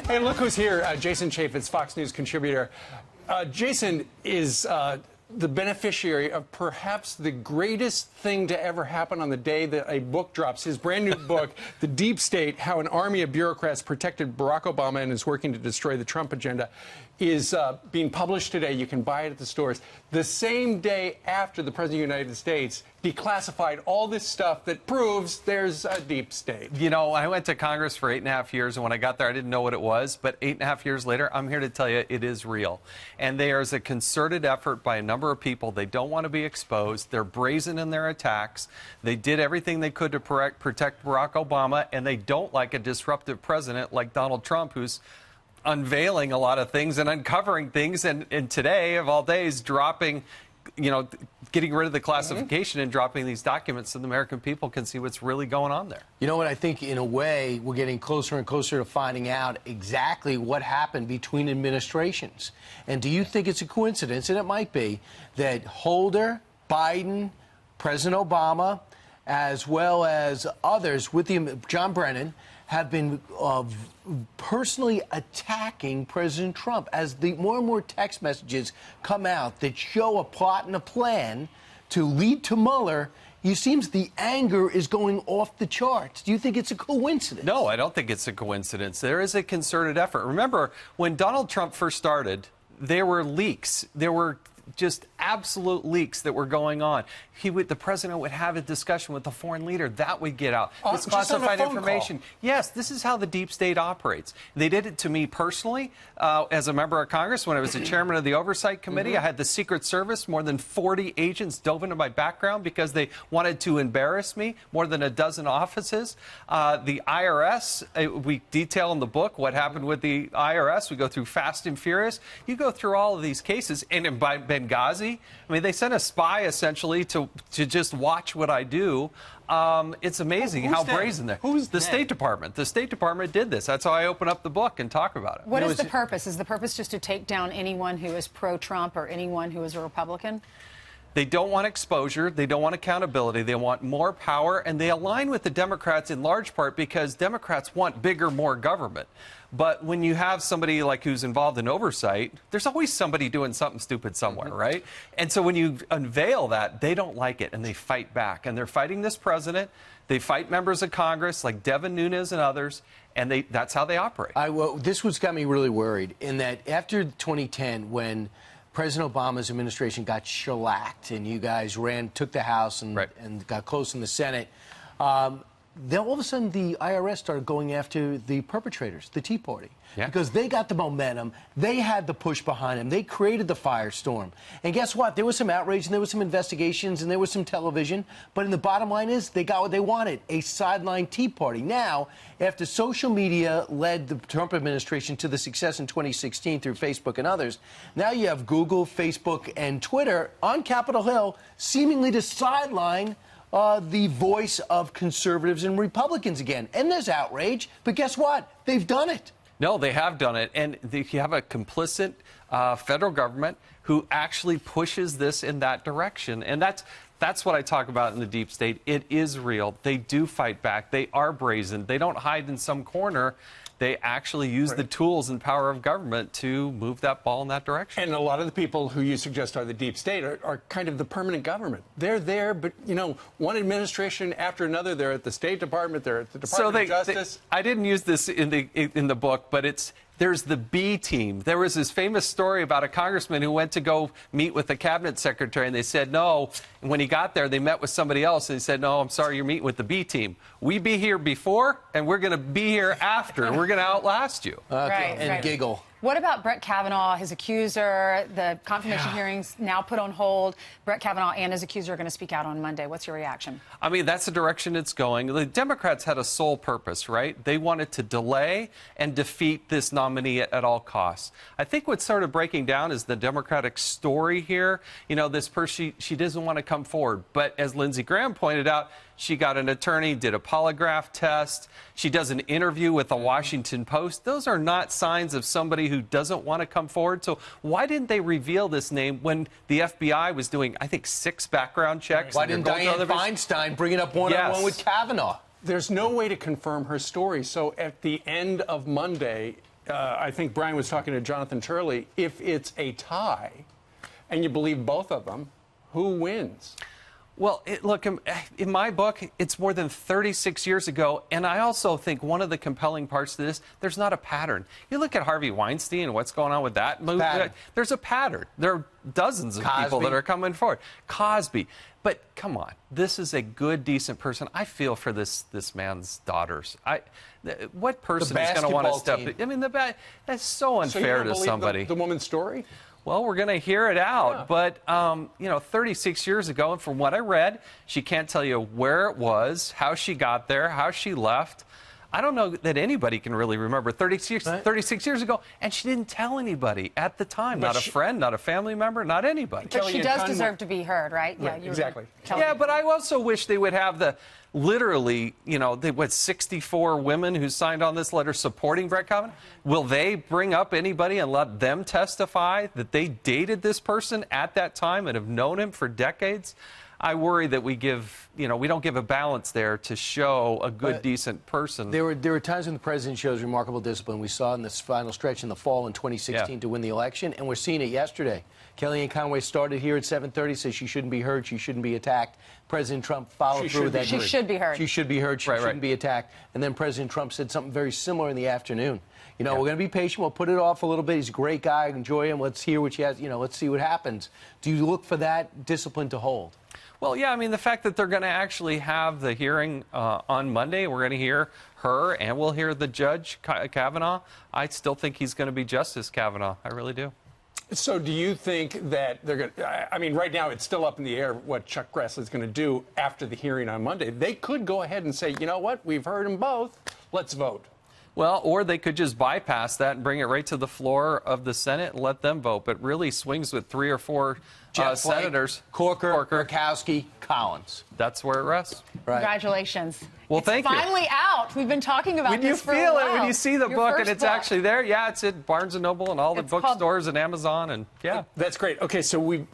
Hey, look who's here. Jason Chaffetz, Fox News contributor. Jason is the beneficiary of perhaps the greatest thing to ever happen on the day that a book drops. His brand new book, The Deep State, How an Army of Bureaucrats Protected Barack Obama and is Working to Destroy the Trump Agenda, is being published today. You can buy it at the stores. The same day after the President of the United States declassified all this stuff that proves there's a deep state. You know, I went to Congress for 8.5 years, and when I got there, I didn't know what it was. But 8.5 years later, I'm here to tell you it is real. And there's a concerted effort by a number of people. They don't want to be exposed. They're brazen in their attacks. They did everything they could to protect Barack Obama, and they don't like a disruptive president like Donald Trump, who's unveiling a lot of things and uncovering things, and today, of all days, dropping, you know, getting rid of the classification and dropping these documents so the American people can see what's really going on there. You know what? I think, in a way, we're getting closer and closer to finding out exactly what happened between administrations. And do you think it's a coincidence, and it might be, that Holder, Biden, President Obama, as well as others with John Brennan, have been personally attacking President Trump as the more and more text messages come out that show a plot and a plan to lead to Mueller? It seems the anger is going off the charts. Do you think it's a coincidence? No, I don't think it's a coincidence. There is a concerted effort. Remember, when Donald Trump first started, there were leaks. There were just absolute leaks that were going on. The president would have a discussion with the foreign leader. That would get out. This classified information. Yes, this is how the deep state operates. They did it to me personally as a member of Congress when I was the chairman of the Oversight Committee. I had the Secret Service, more than 40 agents dove into my background because they wanted to embarrass me, more than a dozen offices. The IRS, we detail in the book what happened with the IRS. We go through fast and furious. You go through all of these cases. And in Benghazi, I mean, they sent a spy essentially to just watch what I do. It's amazing how brazen they're. Who's the State Department? The State Department did this. That's how I open up the book and talk about it. What is the purpose? Is the purpose just to take down anyone who is pro-Trump or anyone who is a Republican? They don't want exposure. They don't want accountability. They want more power. And they align with the Democrats in large part because Democrats want bigger, more government. But when you have somebody like who's involved in oversight, there's always somebody doing something stupid somewhere, right? And so when you unveil that, they don't like it and they fight back. And they're fighting this president. They fight members of Congress like Devin Nunes and others. And that's how they operate. Well, this was got me really worried in that after 2010, when President Obama's administration got shellacked and you guys took the House and got close in the Senate, then all of a sudden the IRS started going after the perpetrators, the Tea Party, because they got the momentum, they had the push behind them, they created the firestorm. And guess what? There was some outrage and there was some investigations and there was some television, but in the bottom line is they got what they wanted, a sideline Tea Party. Now, after social media led the Trump administration to the success in 2016 through Facebook and others, now you have Google, Facebook, and Twitter on Capitol Hill seemingly to sideline the voice of conservatives and Republicans again. And there's outrage, but guess what? They've done it. No, they have done it. And you have a complicit federal government who actually pushes this in that direction. And that's what I talk about in the deep state. It is real. They do fight back. They are brazen. They don't hide in some corner. They actually use the tools and power of government to move that ball in that direction. And a lot of the people who you suggest are the deep state are kind of the permanent government. They're there, but, you know, one administration after another, they're at the State Department, they're at the Department of Justice. I didn't use this in the book, but there's the B team. There was this famous story about a congressman who went to go meet with the cabinet secretary, and they said no. And when he got there, they met with somebody else, and he said, no, I'm sorry, you're meeting with the B team. We be here before, and we're going to be here after. We're going to outlast you. And giggle. What about Brett Kavanaugh, his accuser? The confirmation hearings now put on hold. Brett Kavanaugh and his accuser are going to speak out on Monday. What's your reaction? I mean, that's the direction it's going. The Democrats had a sole purpose, right? They wanted to delay and defeat this nominee at all costs. I think what's sort of breaking down is the Democratic story here. You know, this person, she doesn't want to come forward. But as Lindsey Graham pointed out, she got an attorney, did a polygraph test. She does an interview with the Washington Post. Those are not signs of somebody who doesn't want to come forward. So why didn't they reveal this name when the FBI was doing, I think, 6 background checks? Why didn't Dianne Feinstein bring it up one-on-one with Kavanaugh? There's no way to confirm her story. So at the end of Monday, I think Brian was talking to Jonathan Turley, if it's a tie and you believe both of them, who wins? Well, look, in my book, it's more than 36 years ago, and I also think one of the compelling parts to this, there's not a pattern. You look at Harvey Weinstein and what's going on with that movie. There's a pattern. There are dozens of people that are coming forward. Cosby. But come on, this is a good, decent person. I feel for this man's daughters. What person is going to want to step in? I mean, that's so unfair to somebody. The woman's story? Well, we're going to hear it out. Yeah. But, 36 years ago, and from what I read, she can't tell you where it was, how she got there, how she left. I don't know that anybody can really remember 36 years ago, and she didn't tell anybody at the time. Not a friend, not a family member, not anybody. But she does deserve to be heard, right? Yeah, exactly. Yeah, but I also wish they would have the literally, 64 women who signed on this letter supporting Brett Kavanaugh. Will they bring up anybody and let them testify that they dated this person at that time and have known him for decades? I worry that we don't give a balance there to show a good, decent person. There were times when the president shows remarkable discipline. We saw in this final stretch in the fall in 2016 to win the election, and we're seeing it yesterday. Kellyanne Conway started here at 7:30, says she shouldn't be heard, she shouldn't be attacked. President Trump followed through with that. She should be heard. She should be heard, she shouldn't be attacked. And then President Trump said something very similar in the afternoon. We're going to be patient. We'll put it off a little bit. He's a great guy. Enjoy him. Let's hear what he has. Let's see what happens. Do you look for that discipline to hold? Well, yeah, I mean, the fact that they're going to actually have the hearing on Monday, we're going to hear her and we'll hear the judge, Kavanaugh. I still think he's going to be Justice Kavanaugh. I really do. So do you think that they're going to, I mean, right now it's still up in the air what Chuck Grassley is going to do after the hearing on Monday. They could go ahead and say, you know what, we've heard them both. Let's vote. Well, or they could just bypass that and bring it right to the floor of the Senate and let them vote. But really swings with 3 or 4 senators. Corker, Murkowski, Collins. That's where it rests. Right. Congratulations. Well, thank you. It's finally out. We've been talking about this for a while. When you feel it, when you see the book and it's book. Actually there, yeah, it's at Barnes & Noble and all the bookstores and Amazon, and yeah. That's great. Okay, so we've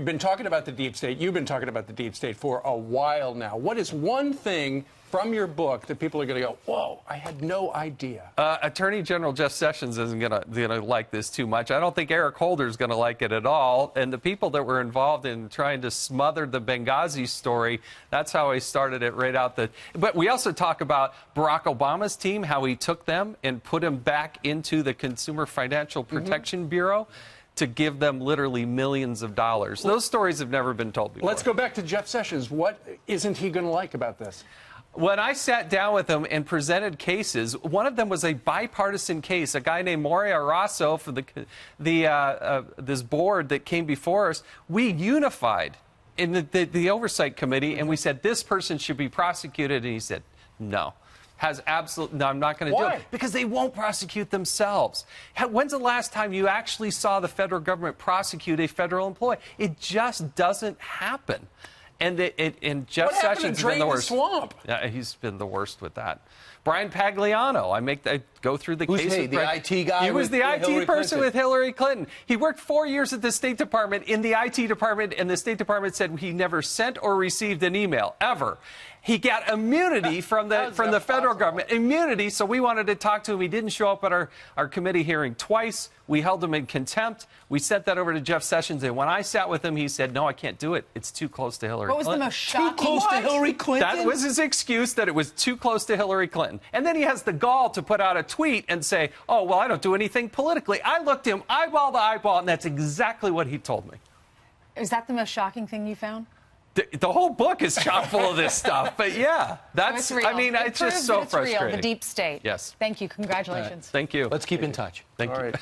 been talking about the deep state. You've been talking about the deep state for a while now. What is one thing from your book that people are going to go, whoa, I had no idea? Attorney General Jeff Sessions isn't going to like this too much. I don't think Eric Holder's going to like it at all. And the people that were involved in trying to smother the Benghazi story, that's how I started it right out the... But we also talk about Barack Obama's team, how he took them and put them back into the Consumer Financial Protection Bureau to give them literally millions of dollars. Those stories have never been told before. Let's go back to Jeff Sessions. What isn't he going to like about this? When I sat down with him and presented cases, one of them was a bipartisan case. A guy named Mario Arasso for this board that came before us, we unified in the oversight committee, and we said this person should be prosecuted, and he said no. No, I'm not going to do it. Because they won't prosecute themselves. When's the last time you actually saw the federal government prosecute a federal employee? It just doesn't happen. And Jeff Sessions has been the worst. Swamp? Yeah, he's been the worst with that. Brian Pagliano, I go through the case. Who's he? The IT guy? He was the IT person with Hillary Clinton. He worked 4 years at the State Department in the IT department, and the State Department said he never sent or received an email, ever. He got immunity from the federal government. Immunity, so we wanted to talk to him. He didn't show up at our committee hearing twice. We held him in contempt. We sent that over to Jeff Sessions, and when I sat with him, he said, no, I can't do it. It's too close to Hillary Clinton. What was the most shocking? Too close to Hillary Clinton? That was his excuse, that it was too close to Hillary Clinton. And then he has the gall to put out a tweet and say, oh, well, I don't do anything politically. I looked him eyeball to eyeball, and that's exactly what he told me. Is that the most shocking thing you found? The whole book is chock full of this stuff. But, yeah, that's, so it's real. I mean, it's just so frustrating. Real, the deep state. Yes. Thank you. Congratulations. Thank you. Let's keep in touch. Thank you. All right.